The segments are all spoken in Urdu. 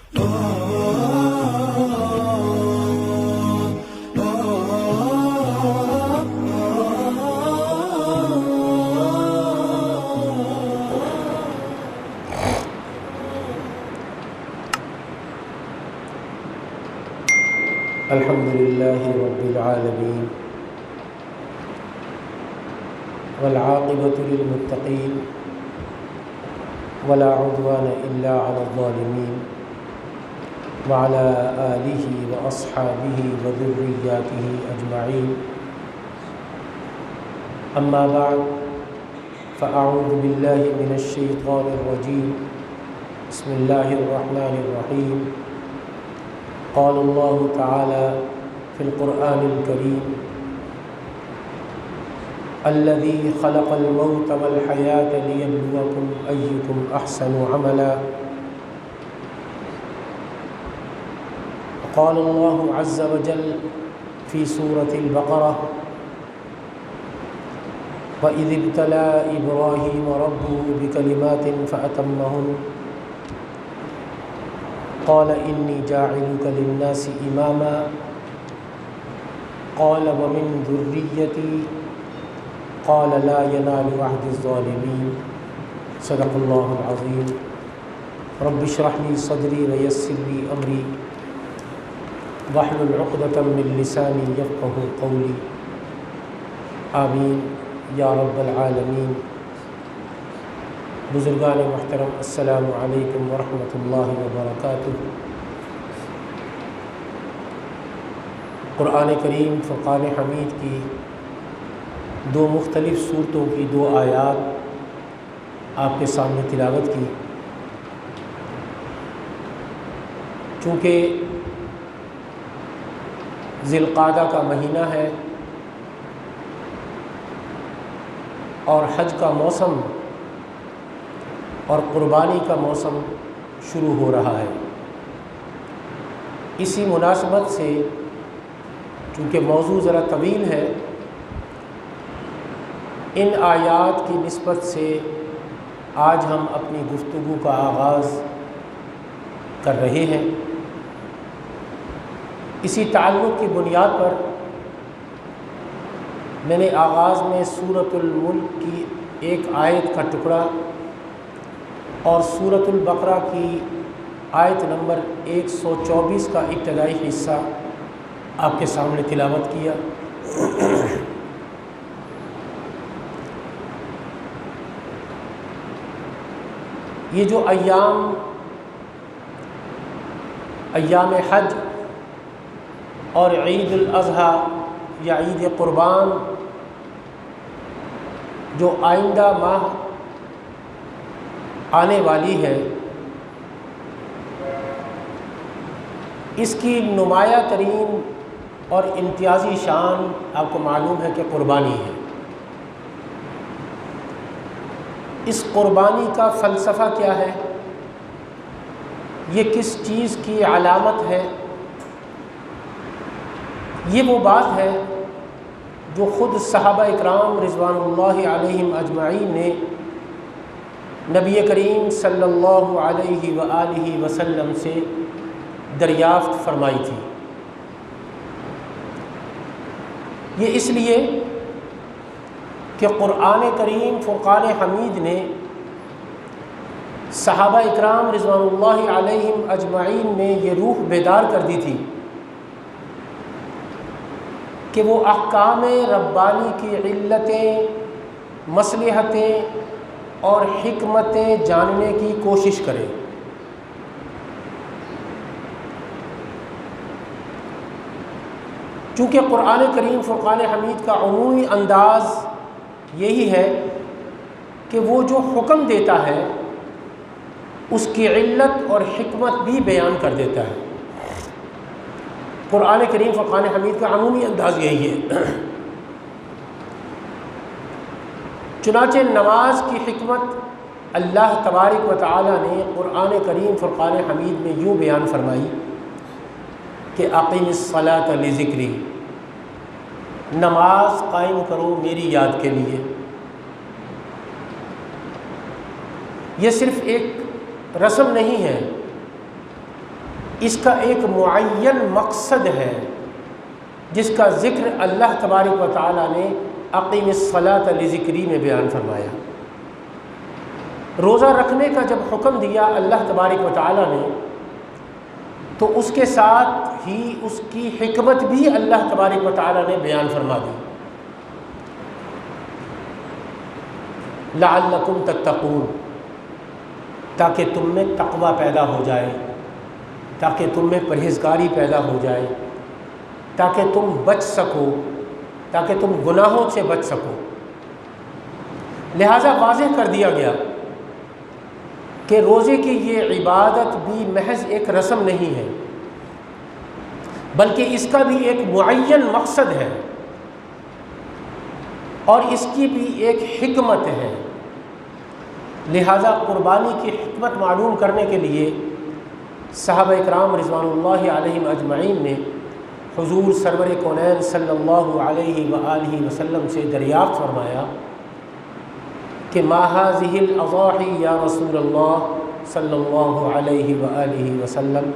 الحمد لله رب العالمين والعاقبة للمتقين ولا عدوان إلا على الظالمين وعلى آله وأصحابه وذرياته أجمعين أما بعد فأعوذ بالله من الشيطان الرجيم بسم الله الرحمن الرحيم قال الله تعالى في القرآن الكريم الذي خلق الموت والحياة ليبلوكم أيكم أحسن عملا قال الله عز وجل في سورة البقرة وإذ ابتلى إبراهيم ربه بكلمات فأتمهن قال إني جاعلك للناس إماما قال ومن ذريتي قال لا ينال عهد الظالمين صدق الله العظيم رب اشرح لي صدري ويسر لي أمري واحلل عقدة من لساني يفقهوا قولي آمين یا رب العالمین۔ بزرگان محترم، السلام علیکم ورحمۃ اللہ وبرکاتہ۔ قرآن کریم فرقان حمید کی دو مختلف صورتوں کی دو آیات آپ کے سامنے تلاوت کی۔ چونکہ ذی القعدہ کا مہینہ ہے اور حج کا موسم اور قربانی کا موسم شروع ہو رہا ہے، اسی مناسبت سے چونکہ موضوع ذرا طویل ہے، ان آیات کی نسبت سے آج ہم اپنی گفتگو کا آغاز کر رہے ہیں۔ اسی تعلق کی بنیاد پر میں نے آغاز میں سورۃ الملک کی ایک آیت کا ٹکڑا اور سورۃ البقرہ کی آیت نمبر 124 کا ابتدائی حصہ آپ کے سامنے تلاوت کیا۔ یہ جو ایام حج اور عید الاضحیٰ یا عید قربان جو آئندہ ماہ آنے والی ہے، اس کی نمایاں ترین اور امتیازی شان آپ کو معلوم ہے کہ قربانی ہے۔ اس قربانی کا فلسفہ کیا ہے؟ یہ کس چیز کی علامت ہے؟ یہ وہ بات ہے جو خود صحابہ اکرام رضوان اللہ علیہم اجمعین نے نبی کریم صلی اللہ علیہ وآلہ وسلم سے دریافت فرمائی تھی۔ یہ اس لیے کہ قرآن کریم فرقان حمید نے صحابہ اکرام رضوان اللہ علیہم اجمعین میں یہ روح بیدار کر دی تھی کہ وہ احکام ربانی کی علتیں، مصلحتیں اور حکمتیں جاننے کی کوشش کرے۔ چونکہ قرآن کریم فرقان حمید کا عمومی انداز یہی ہے کہ وہ جو حکم دیتا ہے اس کی علت اور حکمت بھی بیان کر دیتا ہے۔ قرآن کریم فرقان حمید کا عمومی انداز یہی ہے۔ چنانچہ نماز کی حکمت اللہ تبارک و تعالی نے قرآن کریم فرقان حمید میں یوں بیان فرمائی کہ اقیم الصلاۃ لذکری، نماز قائم کرو میری یاد کے لیے۔ یہ صرف ایک رسم نہیں ہے اس کا ایک معین مقصد ہے جس کا ذکر اللہ تبارک و تعالیٰ نے اقیم الصلاۃ لذکری میں بیان فرمایا۔ روزہ رکھنے کا جب حکم دیا اللہ تبارک و تعالیٰ نے تو اس کے ساتھ ہی اس کی حکمت بھی اللہ تبارک و تعالیٰ نے بیان فرما دی۔ لعلکم تتقون، تاکہ تم میں تقوی پیدا ہو جائے، تاکہ تم میں پرہیزگاری پیدا ہو جائے، تاکہ تم بچ سکو، تاکہ تم گناہوں سے بچ سکو۔ لہٰذا واضح کر دیا گیا کہ روزے کی یہ عبادت بھی محض ایک رسم نہیں ہے، بلکہ اس کا بھی ایک معین مقصد ہے اور اس کی بھی ایک حکمت ہے۔ لہذا قربانی کی حکمت معلوم کرنے کے لیے صحابہ اکرام رضوان اللہ علیہم اجمعین نے حضور سرور کونین صلی اللہ علیہ وآلہ وسلم سے دریافت فرمایا کہ ما هذه الاضاحی یا رسول اللہ صلی اللہ علیہ وآلہ وسلم،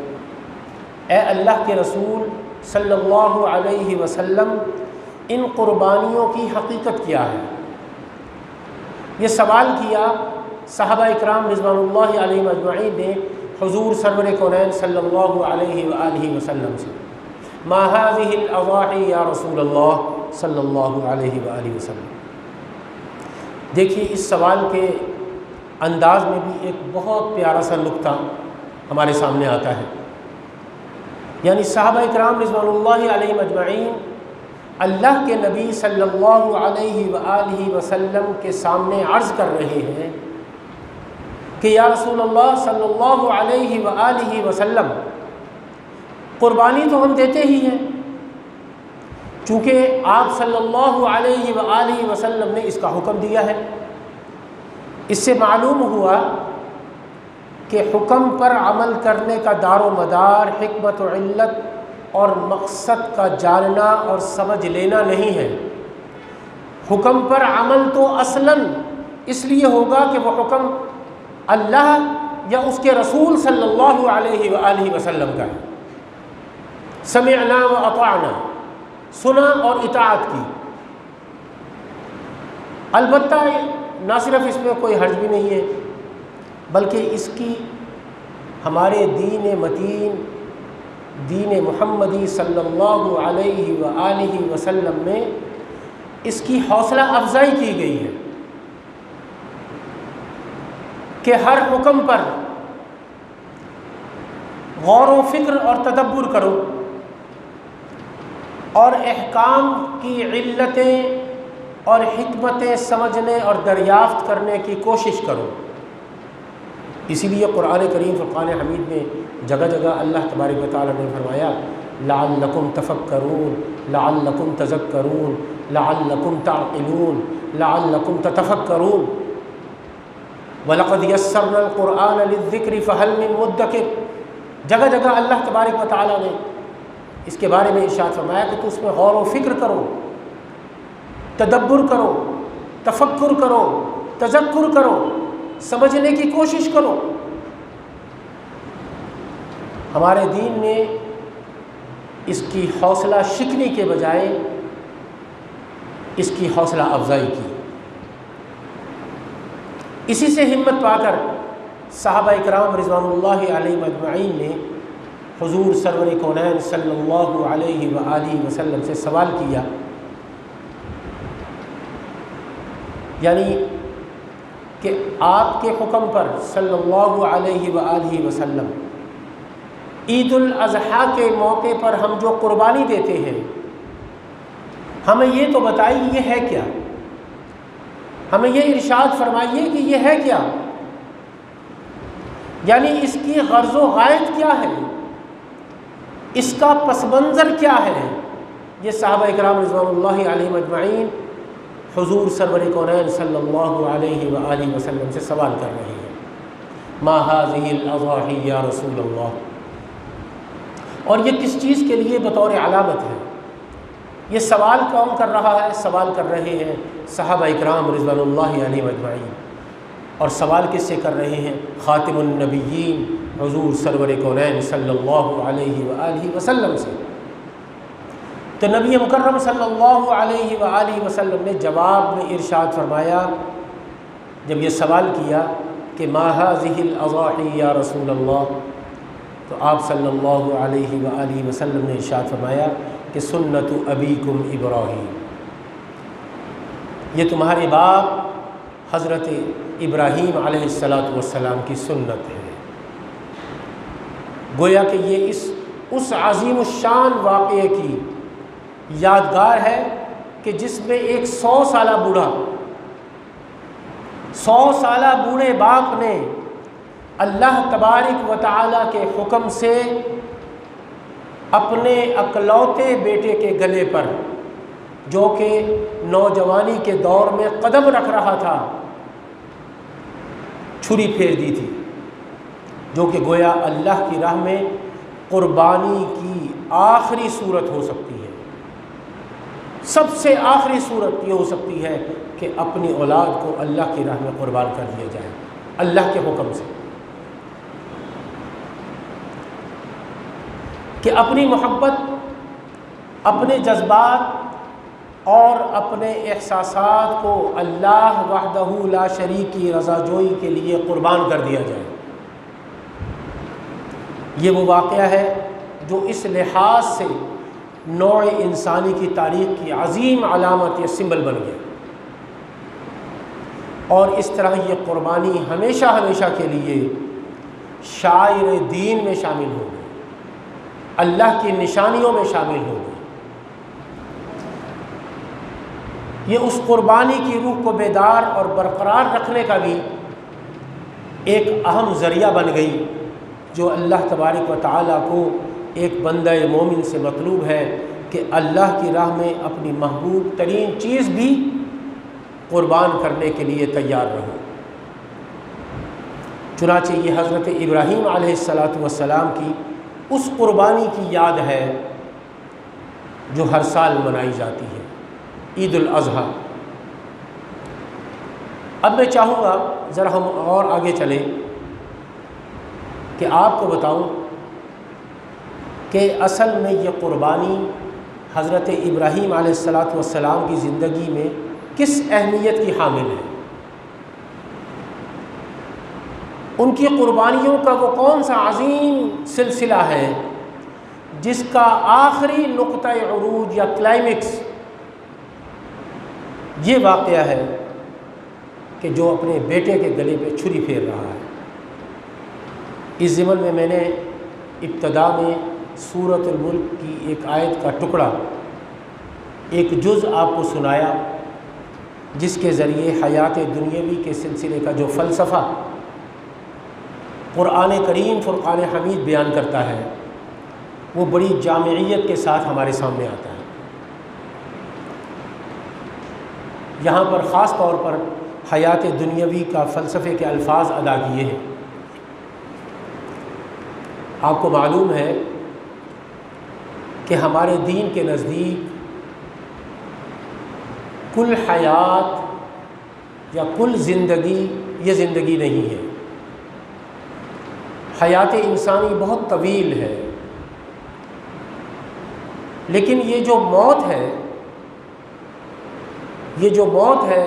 اے اللہ کے رسول صلی اللہ علیہ وسلم، ان قربانیوں کی حقیقت کیا ہے؟ یہ سوال کیا صحابہ اکرام رضوان اللہ علیہ اجمعین نے حضور سرور کونین صلی اللہ علیہ وآلہ وسلم سے، ما هذه الاضاحی یا رسول اللہ صلی اللہ علیہ وآلہ وسلم۔ دیکھیے اس سوال کے انداز میں بھی ایک بہت پیارا سا نکتہ ہمارے سامنے آتا ہے، یعنی صحابہ اکرام رضوان اللہ علیہ اجمعین اللہ کے نبی صلی اللہ علیہ وآلہ وسلم کے سامنے عرض کر رہے ہیں کہ یا رسول اللہ صلی اللہ علیہ وآلہ وسلم، قربانی تو ہم دیتے ہی ہیں، چونکہ آپ صلی اللہ علیہ وآلہ وسلم نے اس کا حکم دیا ہے۔ اس سے معلوم ہوا کہ حکم پر عمل کرنے کا دار و مدار حکمت و علت اور مقصد کا جاننا اور سمجھ لینا نہیں ہے۔ حکم پر عمل تو اصلاً اس لیے ہوگا کہ وہ حکم اللہ یا اس کے رسول صلی اللہ علیہ وآلہ وسلم کا ہے۔ سمعنا و اطعنا، سنا اور اطاعت کی۔ البتہ نہ صرف اس میں کوئی حرج بھی نہیں ہے، بلکہ اس کی ہمارے دین متین دین محمدی صلی اللہ علیہ وآلہ وسلم میں اس کی حوصلہ افزائی کی گئی ہے کہ ہر حکم پر غور و فکر اور تدبر کرو اور احکام کی علتیں اور حکمتیں سمجھنے اور دریافت کرنے کی کوشش کرو۔ اسی لیے قرآن کریم فرقان حمید میں جگہ جگہ اللہ تبارک و تعالیٰ نے فرمایا لعلکم تفکرون، لعلکم تذکرون، لعلکم تعقلون، لعلکم تتفکرون، وَلَقَدْ يَسَّرْنَا الْقُرْآنَ لِلذِّكْرِ فَهَلْ مِن مُدَّكِرٍ۔ جگہ جگہ اللہ تبارک و تعالیٰ نے اس کے بارے میں ارشاد فرمایا کہ تو اس میں غور و فکر کرو، تدبر کرو، تفکر کرو، تذکر کرو، سمجھنے کی کوشش کرو۔ ہمارے دین میں اس کی حوصلہ شکنی کے بجائے اس کی حوصلہ افزائی کی۔ اسی سے ہمت پا کر صحابہ اکرام رضوان اللہ علیہ اجمعین نے حضور سرور کونین صلی اللہ علیہ وآلہ وسلم سے سوال کیا، یعنی کہ آپ کے حکم پر صلی اللہ علیہ وآلہ وسلم عید الاضحیٰ کے موقع پر ہم جو قربانی دیتے ہیں، ہمیں یہ تو بتائیے یہ ہے کیا؟ ہمیں یہ ارشاد فرمائیے کہ یہ ہے کیا، یعنی اس کی غرض و غایت کیا ہے، اس کا پس منظر کیا ہے؟ یہ صحابہ اکرام رضوان اللہ علیہ اجمعین حضور سرور کونین صلی اللہ علیہ وآلہ وسلم سے سوال کر رہے ہیں، ما هذه الاضاحی یا رسول اللہ۔ اور یہ کس چیز کے لیے بطور علامت ہے؟ یہ سوال کون کر رہا ہے؟ سوال کر رہے ہیں صحابہ اکرام رضوان اللہ علیہ اجمعین، اور سوال کس سے کر رہے ہیں؟ خاتم النبیین حضور سرور کونین صلی اللہ علیہ وآلہ وسلم سے۔ تو نبی مکرم صلی اللہ علیہ وآلہ وسلم نے جواب میں ارشاد فرمایا، جب یہ سوال کیا کہ ما هذه الاضاحی یا رسول اللہ، تو آپ صلی اللہ علیہ وآلہ وسلم نے ارشاد فرمایا کہ سنت ابیکم ابراہیم، یہ تمہارے باپ حضرت ابراہیم علیہ السلام کی سنت ہے۔ گویا کہ یہ اس عظیم الشان واقعے کی یادگار ہے کہ جس میں ایک 100 سالہ بوڑھا، 100 سالہ بوڑھے باپ نے اللہ تبارک و تعالیٰ کے حکم سے اپنے اکلوتے بیٹے کے گلے پر، جو کہ نوجوانی کے دور میں قدم رکھ رہا تھا، چھری پھیر دی تھی، جو کہ گویا اللہ کی راہ میں قربانی کی آخری صورت ہو سکتی ہے، سب سے آخری صورت یہ ہو سکتی ہے کہ اپنی اولاد کو اللہ کی راہ میں قربان کر دیا جائے اللہ کے حکم سے، کہ اپنی محبت، اپنے جذبات اور اپنے احساسات کو اللہ وحدہ لا شریک کی رضا جوئی کے لیے قربان کر دیا جائے۔ یہ وہ واقعہ ہے جو اس لحاظ سے نوع انسانی کی تاریخ کی عظیم علامت یا سمبل بن گیا، اور اس طرح یہ قربانی ہمیشہ ہمیشہ کے لیے شاعر دین میں شامل ہو گئی، اللہ کی نشانیوں میں شامل ہو گئی۔ یہ اس قربانی کی روح کو بیدار اور برقرار رکھنے کا بھی ایک اہم ذریعہ بن گئی، جو اللہ تبارک و تعالیٰ کو ایک بندہ مومن سے مطلوب ہے کہ اللہ کی راہ میں اپنی محبوب ترین چیز بھی قربان کرنے کے لیے تیار رہو۔ چنانچہ یہ حضرت ابراہیم علیہ السلام کی اس قربانی کی یاد ہے جو ہر سال منائی جاتی ہے، عید الاضحیٰ۔ اب میں چاہوں گا ذرا ہم اور آگے چلیں کہ آپ کو بتاؤں کہ اصل میں یہ قربانی حضرت ابراہیم علیہ السلام کی زندگی میں کس اہمیت کی حامل ہے، ان کی قربانیوں کا وہ کون سا عظیم سلسلہ ہے جس کا آخری نقطہ عروج یا کلائمیکس یہ واقعہ ہے کہ جو اپنے بیٹے کے گلے پہ چھری پھیر رہا ہے۔ اس ضمن میں نے ابتدا میں سورۃ الملک کی ایک آیت کا ٹکڑا، ایک جز آپ کو سنایا، جس کے ذریعے حیات دنیاوی کے سلسلے کا جو فلسفہ قرآن کریم فرقان حمید بیان کرتا ہے، وہ بڑی جامعیت کے ساتھ ہمارے سامنے آتا ہے۔ یہاں پر خاص طور پر حیات دنیاوی کا فلسفے کے الفاظ ادا کیے ہیں۔ آپ کو معلوم ہے کہ ہمارے دین کے نزدیک کل حیات یا کل زندگی یہ زندگی نہیں ہے، حیات انسانی بہت طویل ہے، لیکن یہ جو موت ہے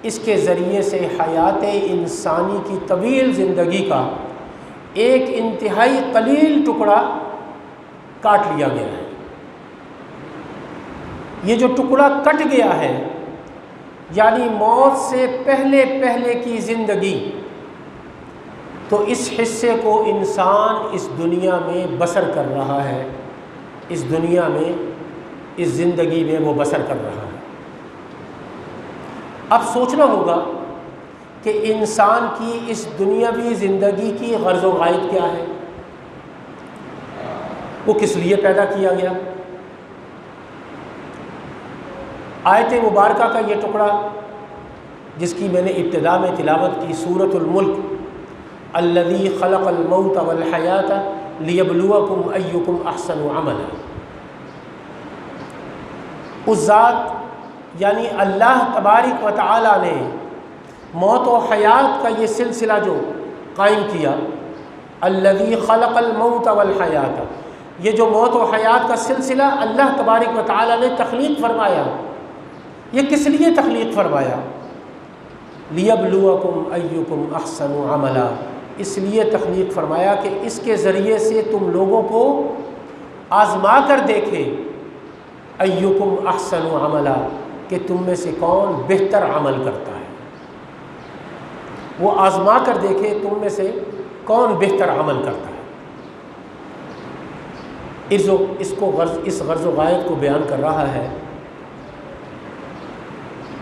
اس کے ذریعے سے حیات انسانی کی طویل زندگی کا ایک انتہائی قلیل ٹکڑا کاٹ لیا گیا ہے۔ یہ جو ٹکڑا کٹ گیا ہے، یعنی موت سے پہلے کی زندگی، تو اس حصے کو انسان اس دنیا میں بسر کر رہا ہے، اس دنیا میں، اس زندگی میں وہ بسر کر رہا ہے۔ اب سوچنا ہوگا کہ انسان کی اس دنیاوی زندگی کی غرض و غائب کیا ہے، وہ کس لیے پیدا کیا گیا۔ آیت مبارکہ کا یہ ٹکڑا جس کی میں نے ابتدا میں تلاوت کی، سورۃ الملک، الذی خلق الموت والحیات لیبلوکم ایکم احسن عملا، اس ذات یعنی اللہ تبارک و تعالی نے موت و حیات کا یہ سلسلہ جو قائم کیا، الذی خلق الموت والحیات، یہ جو موت و حیات کا سلسلہ اللہ تبارک و تعالیٰ نے تخلیق فرمایا، یہ کس لیے تخلیق فرمایا؟ لیبلوکم ایکم احسن عملا، اس لیے تخلیق فرمایا کہ اس کے ذریعے سے تم لوگوں کو آزما کر دیکھے، ایکم احسن عملا، کہ تم میں سے کون بہتر عمل کرتا ہے، وہ آزما کر دیکھے تم میں سے کون بہتر عمل کرتا ہے۔ اس غرض و غایت کو بیان کر رہا ہے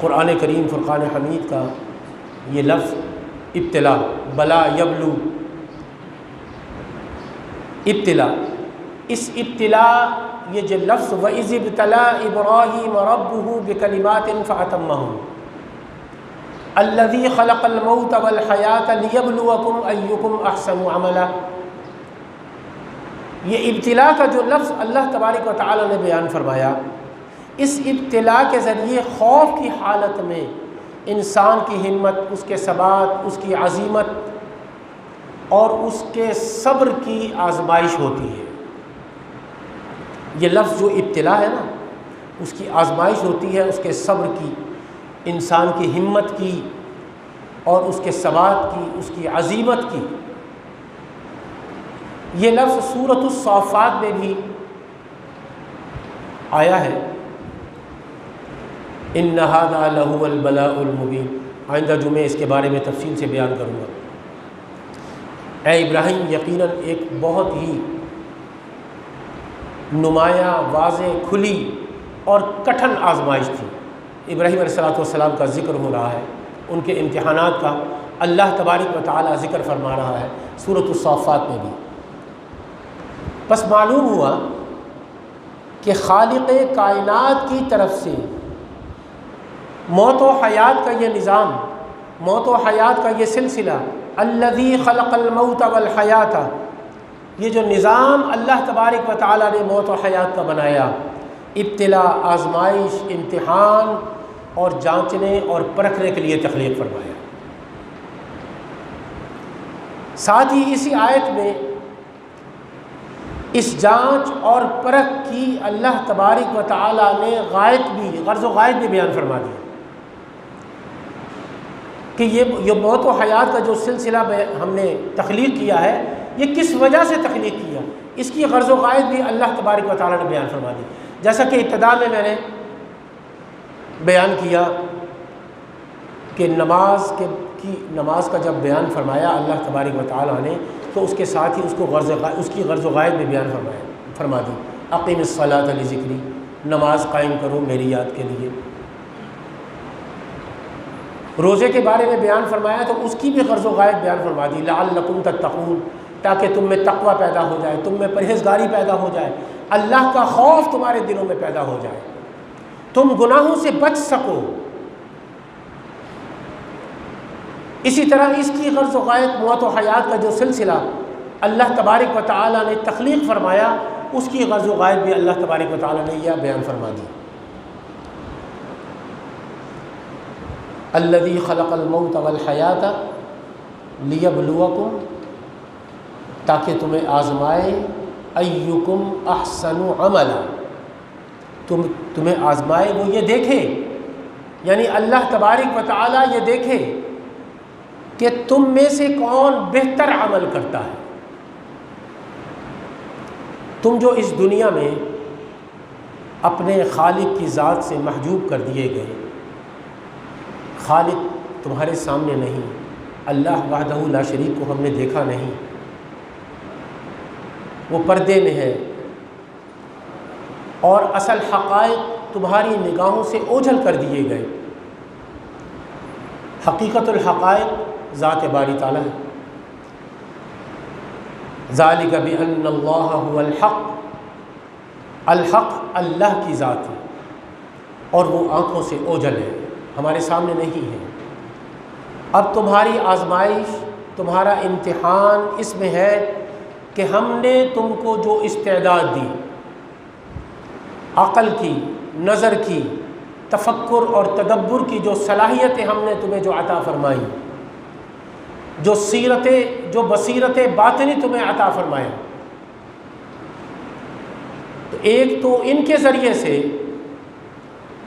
قرآن کریم فرقان حمید کا یہ لفظ ابتلا، بلا یبلو، ابتلا، اس ابتلا یہ جو لفظ وَإِذِ ابْتَلَىٰ إِبْرَاهِيمَ رَبُّهُ بِكَلِمَاتٍ فَأَتَمَّهُنَّ الَّذِي خَلَقَ الْمَوْتَ وَالْحَيَاةَ لِيَبْلُوَكُمْ أَيُّكُمْ أَحْسَنُ عَمَلًا، یہ ابتلا کا جو لفظ اللہ تبارک و تعالی نے بیان فرمایا، اس ابتلا کے ذریعے خوف کی حالت میں انسان کی ہمت، اس کے ثبات، اس کی عزیمت اور اس کے صبر کی آزمائش ہوتی ہے۔ یہ لفظ جو ابتلا ہے نا، اس کی آزمائش ہوتی ہے، اس کے صبر کی، انسان کی ہمت کی اور اس کے ثبات کی، اس کی عزیمت کی۔ یہ لفظ سورۃ الصافات میں بھی آیا ہے، ان ھذا لہو البلاء المبین، آئندہ جمعے اس کے بارے میں تفصیل سے بیان کروں گا۔ اے ابراہیم، یقیناً ایک بہت ہی نمایاں، واضح، کھلی اور کٹھن آزمائش تھی۔ ابراہیم علیہ السلام کا ذکر ہو رہا ہے، ان کے امتحانات کا اللہ تبارک و تعالی ذکر فرما رہا ہے سورۃ الصافات میں بھی۔ بس معلوم ہوا کہ خالق کائنات کی طرف سے موت و حیات کا یہ نظام، موت و حیات کا یہ سلسلہ، الذی خلق الموت والحیات، یہ جو نظام اللہ تبارک و تعالی نے موت و حیات کا بنایا، ابتلا، آزمائش، امتحان اور جانچنے اور پرکھنے کے لیے تخلیق فرمایا۔ ساتھ ہی اسی آیت میں اس جانچ اور پرکھ کی اللہ تبارک و تعالی نے غرض و غایت بھی بیان فرما دی کہ یہ موت و حیات کا جو سلسلہ ہم نے تخلیق کیا ہے، یہ کس وجہ سے تخلیق کیا، اس کی غرض و غایت بھی اللہ تبارک و تعالی نے بیان فرما دی۔ جیسا کہ ابتدا میں نے بیان کیا کہ نماز کا جب بیان فرمایا اللہ تبارک و تعالی نے، تو اس کے ساتھ ہی اس کی غرض و غایت بھی بیان فرما دی۔ اقیم الصلاۃ لذکری، نماز قائم کرو میری یاد کے لیے۔ روزے کے بارے میں بیان فرمایا تو اس کی بھی غرض و غایت بیان فرما دی، لعلکم تتقون، تاکہ تم میں تقوی پیدا ہو جائے، تم میں پرہیزگاری پیدا ہو جائے، اللہ کا خوف تمہارے دلوں میں پیدا ہو جائے، تم گناہوں سے بچ سکو۔ اسی طرح اس کی غرض و غایت موت و حیات کا جو سلسلہ اللہ تبارک و تعالی نے تخلیق فرمایا، اس کی غرض و غایت بھی اللہ تبارک و تعالی نے یہ بیان فرما دی۔ الذی خلق الموت والحیات لیبلوکم، تاکہ تمہیں آزمائے، ایکم احسن عملا، تمہیں آزمائے، وہ یہ دیکھے، یعنی اللہ تبارک و تعالی یہ دیکھے کہ تم میں سے کون بہتر عمل کرتا ہے۔ تم جو اس دنیا میں اپنے خالق کی ذات سے محجوب کر دیے گئے، خالق تمہارے سامنے نہیں، اللہ وحدہ لا شریک کو ہم نے دیکھا نہیں، وہ پردے میں ہے، اور اصل حقائق تمہاری نگاہوں سے اوجھل کر دیے گئے۔ حقیقت الحقائق ذات باری تعالیٰ ہے۔ ذالک بأن اللہ هو الحق، الحق اللہ کی ذات ہے اور وہ آنکھوں سے اوجھل ہے، ہمارے سامنے نہیں ہے۔ اب تمہاری آزمائش، تمہارا امتحان اس میں ہے کہ ہم نے تم کو جو استعداد دی، عقل کی، نظر کی، تفکر اور تدبر کی جو صلاحیتیں ہم نے تمہیں جو عطا فرمائی، جو بصیرت باطنی تمہیں عطا فرمایا. تو ایک تو ان کے ذریعے سے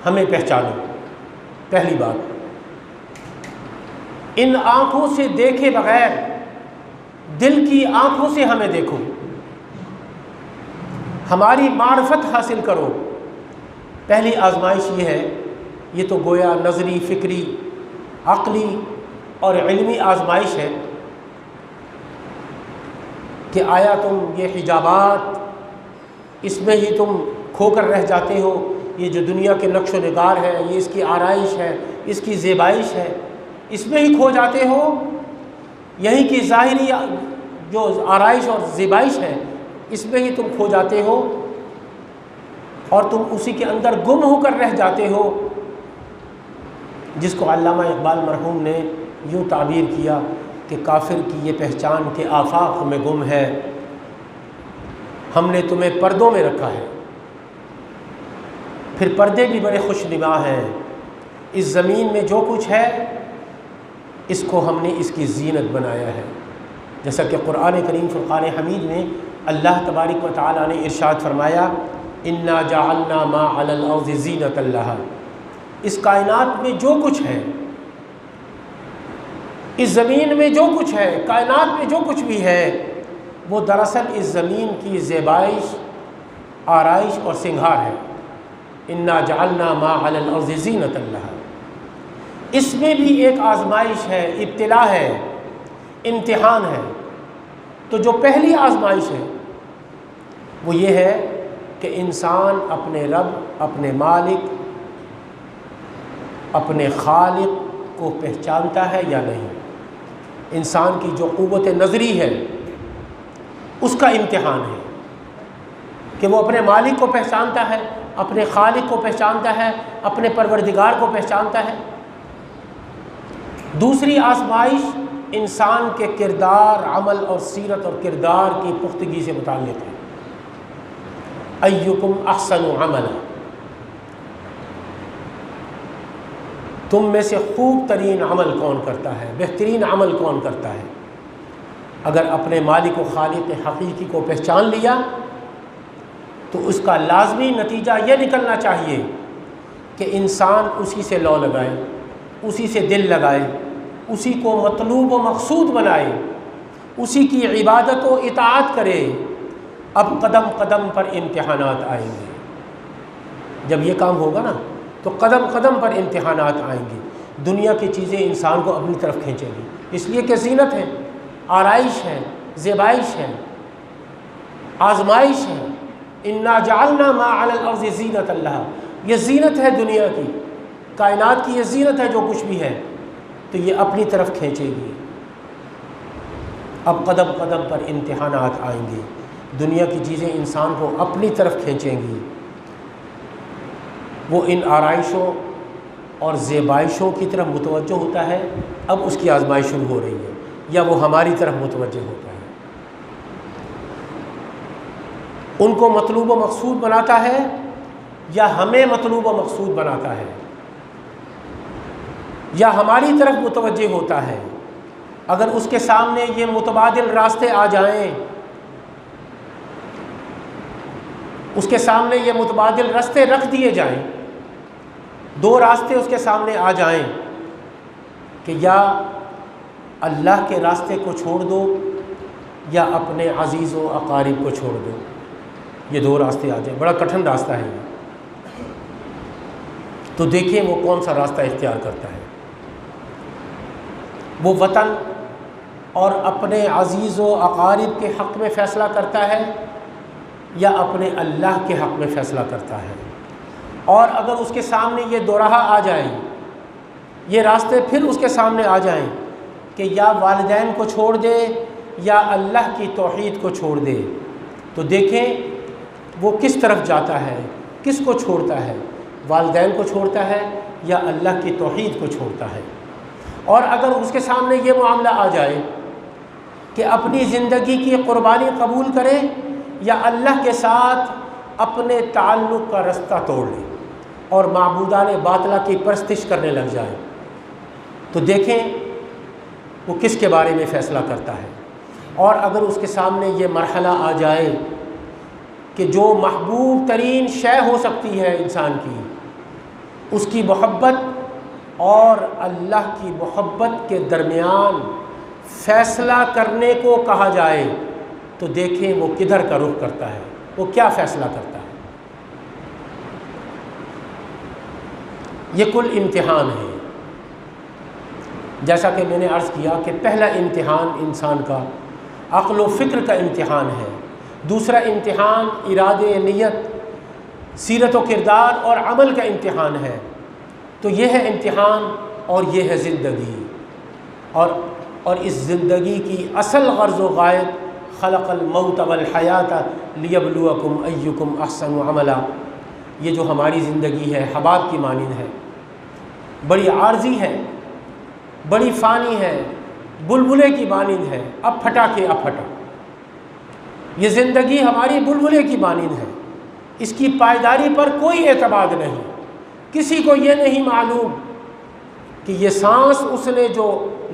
ہمیں پہچانو. پہلی بات، ان آنکھوں سے دیکھے بغیر دل کی آنکھوں سے ہمیں دیکھو، ہماری معرفت حاصل کرو. پہلی آزمائش یہ ہے، یہ تو گویا نظری، فکری، عقلی اور علمی آزمائش ہے کہ آیا تم یہ حجابات اس میں ہی تم کھو کر رہ جاتے ہو. یہ جو دنیا کے نقش و نگار ہے، یہ اس کی آرائش ہے، اس کی زیبائش ہے، اس میں ہی کھو جاتے ہو. یہی کی ظاہری جو آرائش اور زیبائش ہے، اس میں ہی تم کھو جاتے ہو اور تم اسی کے اندر گم ہو کر رہ جاتے ہو، جس کو علامہ اقبال مرحوم نے یوں تعبیر کیا کہ کافر کی یہ پہچان کے آفاق میں گم ہے، ہم نے تمہیں پردوں میں رکھا ہے. پھر پردے بھی بڑے خوش نما ہیں. اس زمین میں جو کچھ ہے اس کو ہم نے اس کی زینت بنایا ہے. جیسا کہ قرآن کریم فرقان حمید میں اللہ تبارک و تعالیٰ نے ارشاد فرمایا، انا جعلنا ما علی الارض زینۃ لہا. اس کائنات میں جو کچھ ہے، اس زمین میں جو کچھ ہے، کائنات میں جو کچھ بھی ہے، وہ دراصل اس زمین کی زیبائش، آرائش اور سنگھار ہے. انا جعلنا ما علی الارض زینۃ لہا. اس میں بھی ایک آزمائش ہے، ابتلا ہے، امتحان ہے. تو جو پہلی آزمائش ہے وہ یہ ہے کہ انسان اپنے رب، اپنے مالک، اپنے خالق کو پہچانتا ہے یا نہیں. انسان کی جو قوت نظری ہے اس کا امتحان ہے کہ وہ اپنے مالک کو پہچانتا ہے، اپنے خالق کو پہچانتا ہے، اپنے پروردگار کو پہچانتا ہے. دوسری آزمائش انسان کے کردار، عمل اور سیرت اور کردار کی پختگی سے متعلق ہے. ایکم احسن عملا، تم میں سے خوب ترین عمل کون کرتا ہے، بہترین عمل کون کرتا ہے. اگر اپنے مالک و خالق حقیقی کو پہچان لیا تو اس کا لازمی نتیجہ یہ نکلنا چاہیے کہ انسان اسی سے لو لگائے، اسی سے دل لگائے، اسی کو مطلوب و مقصود بنائے، اسی کی عبادت و اطاعت کرے. اب قدم قدم پر امتحانات آئیں گے. جب یہ کام ہوگا نا تو قدم قدم پر امتحانات آئیں گے. دنیا کی چیزیں انسان کو اپنی طرف کھینچیں گی، اس لیے کہ زینت ہے، آرائش ہے، زیبائش ہے، آزمائش ہے. انا جعلنا ما علی الارض زینۃ لہا. یہ زینت ہے دنیا کی، کائنات کی یہ زینت ہے جو کچھ بھی ہے، تو یہ اپنی طرف کھینچے گی. اب قدم قدم پر امتحانات آئیں گے. دنیا کی چیزیں انسان کو اپنی طرف کھینچیں گی. وہ ان آرائشوں اور زیبائشوں کی طرف متوجہ ہوتا ہے. اب اس کی آزمائش شروع ہو رہی ہے، یا وہ ہماری طرف متوجہ ہوتا ہے. ان کو مطلوب و مقصود بناتا ہے یا ہمیں مطلوب و مقصود بناتا ہے، یا ہماری طرف متوجہ ہوتا ہے. اگر اس کے سامنے یہ متبادل راستے آ جائیں، اس کے سامنے یہ متبادل راستے رکھ دیے جائیں، دو راستے اس کے سامنے آ جائیں کہ یا اللہ کے راستے کو چھوڑ دو یا اپنے عزیز و اقارب کو چھوڑ دو، یہ دو راستے آ جائیں. بڑا کٹھن راستہ ہے یہ. تو دیکھیں وہ کون سا راستہ اختیار کرتا ہے. وہ وطن اور اپنے عزیز و اقارب کے حق میں فیصلہ کرتا ہے یا اپنے اللہ کے حق میں فیصلہ کرتا ہے. اور اگر اس کے سامنے یہ دو راہ آ جائیں، یہ راستے پھر اس کے سامنے آ جائیں کہ یا والدین کو چھوڑ دے یا اللہ کی توحید کو چھوڑ دے، تو دیکھیں وہ کس طرف جاتا ہے، کس کو چھوڑتا ہے، والدین کو چھوڑتا ہے یا اللہ کی توحید کو چھوڑتا ہے. اور اگر اس کے سامنے یہ معاملہ آ جائے کہ اپنی زندگی کی قربانی قبول کرے یا اللہ کے ساتھ اپنے تعلق کا رستہ توڑ لے اور معبودان باطلہ کی پرستش کرنے لگ جائے، تو دیکھیں وہ کس کے بارے میں فیصلہ کرتا ہے۔ اور اگر اس کے سامنے یہ مرحلہ آ جائے کہ جو محبوب ترین شے ہو سکتی ہے انسان کی، اس کی محبت اور اللہ کی محبت کے درمیان فیصلہ کرنے کو کہا جائے، تو دیکھیں وہ کدھر کا رخ کرتا ہے، وہ کیا فیصلہ کرتا ہے۔ یہ کل امتحان ہے۔ جیسا کہ میں نے عرض کیا کہ پہلا امتحان انسان کا عقل و فکر کا امتحان ہے، دوسرا امتحان ارادے، نیت، سیرت و کردار اور عمل کا امتحان ہے۔ تو یہ ہے امتحان اور یہ ہے زندگی، اور اس زندگی کی اصل غرض و غایت خلق الموت والحیات لیبلوکم ایکم احسن عملا۔ یہ جو ہماری زندگی ہے حباب کی مانند ہے، بڑی عارضی ہے، بڑی فانی ہے، بلبلے کی مانند ہے، اب پھٹا کے اب پھٹا۔ یہ زندگی ہماری بلبلے کی مانند ہے، اس کی پائیداری پر کوئی اعتماد نہیں۔ کسی کو یہ نہیں معلوم کہ یہ سانس اس نے جو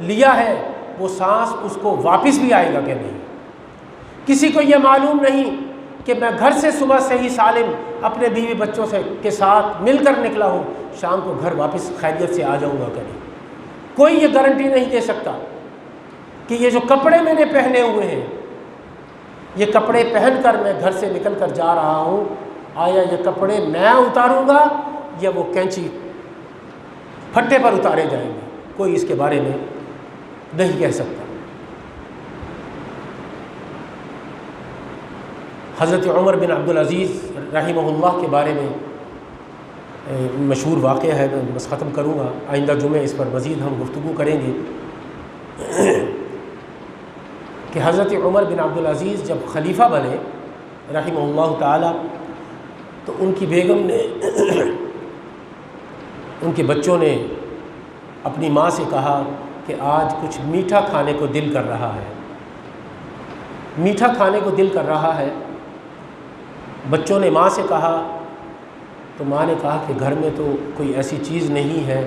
لیا ہے وہ سانس اس کو واپس بھی آئے گا کہ نہیں۔ کسی کو یہ معلوم نہیں کہ میں گھر سے صبح سے ہی سالم اپنے بیوی بچوں کے ساتھ مل کر نکلا ہوں، شام کو گھر واپس خیریت سے آ جاؤں گا کہ نہیں۔ کوئی یہ گارنٹی نہیں دے سکتا کہ یہ جو کپڑے میں نے پہنے ہوئے ہیں، یہ کپڑے پہن کر میں گھر سے نکل کر جا رہا ہوں، آیا یہ کپڑے میں اتاروں گا یا وہ کینچی پھٹے پر اتارے جائیں گے، کوئی اس کے بارے میں نہیں کہہ سکتا۔ حضرت عمر بن عبدالعزیز رحمہ اللہ کے بارے میں مشہور واقعہ ہے، میں بس ختم کروں گا، آئندہ جمعہ اس پر مزید ہم گفتگو کریں گے کہ حضرت عمر بن عبدالعزیز جب خلیفہ بنے رحمہ اللہ تعالی، تو ان کی بیگم نے ان کے بچوں نے اپنی ماں سے کہا کہ آج کچھ میٹھا کھانے کو دل کر رہا ہے، میٹھا کھانے کو دل کر رہا ہے۔ بچوں نے ماں سے کہا تو ماں نے کہا کہ گھر میں تو کوئی ایسی چیز نہیں ہے،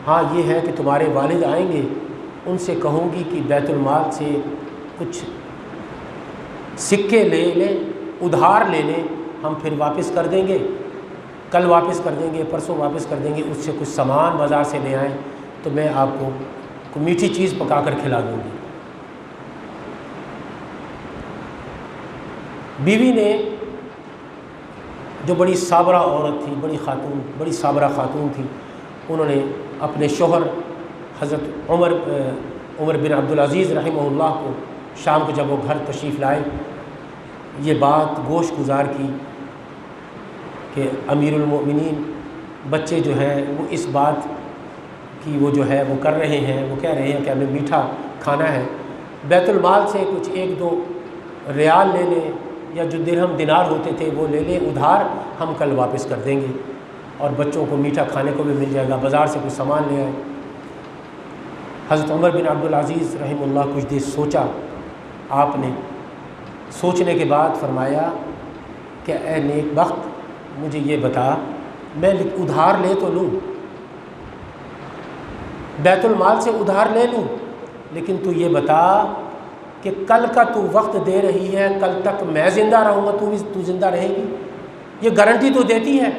ہاں یہ ہے کہ تمہارے والد آئیں گے، ان سے کہوں گی کہ بیت المال سے کچھ سکے لے لیں، ادھار لے لیں، ہم پھر واپس کر دیں گے، کل واپس کر دیں گے، پرسوں واپس کر دیں گے، اس سے کچھ سامان بازار سے لے آئیں تو میں آپ کو کوئی میٹھی چیز پکا کر کھلا دوں گی۔ بیوی نے، جو بڑی صابرہ عورت تھی، بڑی صابرہ خاتون تھی، انہوں نے اپنے شوہر حضرت عمر بن عبدالعزیز رحمہ اللہ کو شام کو جب وہ گھر تشریف لائے، یہ بات گوش گزار کی کہ امیر المؤمنین بچے جو ہیں وہ اس بات کی وہ جو ہے وہ کر رہے ہیں، وہ کہہ رہے ہیں کہ ہمیں میٹھا کھانا ہے، بیت المال سے کچھ 1-2 ریال لے لیں یا جو درہم دینار ہوتے تھے وہ لے لیں ادھار، ہم کل واپس کر دیں گے اور بچوں کو میٹھا کھانے کو بھی مل جائے گا، بازار سے کچھ سامان لے آئے۔ حضرت عمر بن عبدالعزیز رحمہ اللہ کچھ دیر سوچا، آپ نے سوچنے کے بعد فرمایا کہ اے نیک بخت، مجھے یہ بتا، میں ادھار لے تو لوں، بیت المال سے ادھار لے لوں، لیکن تو یہ بتا کہ کل کا تو وقت دے رہی ہے، کل تک میں زندہ رہوں گا، تو زندہ رہے گی، یہ گارنٹی تو دیتی ہے،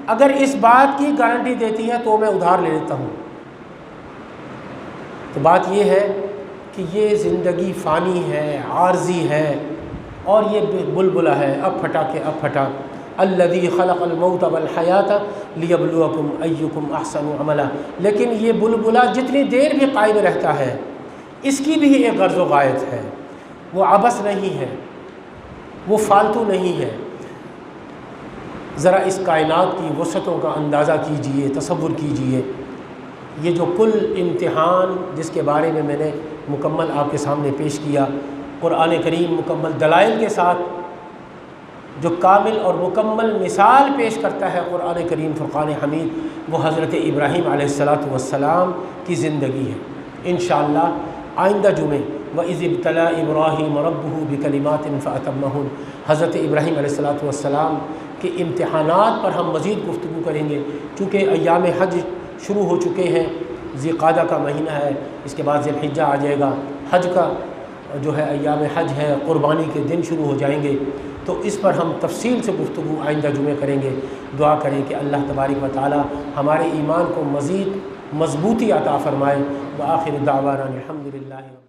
اگر اس بات کی گارنٹی دیتی ہے تو میں ادھار لے لیتا ہوں۔ تو بات یہ ہے کہ یہ زندگی فانی ہے، عارضی ہے، اور یہ بلبلہ ہے، اب پھٹا کے اب پھٹا۔ الذی خلق الموت والحیات لیبلوکم ایکم احسن عملا، لیکن یہ بلبلہ جتنی دیر بھی قائم رہتا ہے اس کی بھی ایک غرض و غایت ہے، وہ عبث نہیں ہے، وہ فالتو نہیں ہے۔ ذرا اس کائنات کی وسعتوں کا اندازہ کیجئے، تصور کیجئے، یہ جو کل امتحان جس کے بارے میں نے مکمل آپ کے سامنے پیش کیا، قرآن کریم مکمل دلائل کے ساتھ جو کامل اور مکمل مثال پیش کرتا ہے قرآن کریم فرقان حمید، وہ حضرت ابراہیم علیہ السلام کی زندگی ہے۔ انشاءاللہ آئندہ جمعے وَإِذِ ابْتَلَىٰ إِبْرَاهِيمَ رَبُّهُ بِكَلِمَاتٍ فَأَتَمَّهُنَّ، حضرت ابراہیم علیہ السلام کے امتحانات پر ہم مزید گفتگو کریں گے، چونکہ ایام حج شروع ہو چکے ہیں ذی قعدہ کا مہینہ ہے، اس کے بعد ذی الحجہ آ جائے گا، حج کا جو ہے ایام حج ہے، قربانی کے دن شروع ہو جائیں گے، تو اس پر ہم تفصیل سے گفتگو آئندہ جمعے کریں گے۔ دعا کریں کہ اللہ تبارک و تعالی ہمارے ایمان کو مزید مضبوطی عطا فرمائے۔ وآخر دعوانا الحمدللہ۔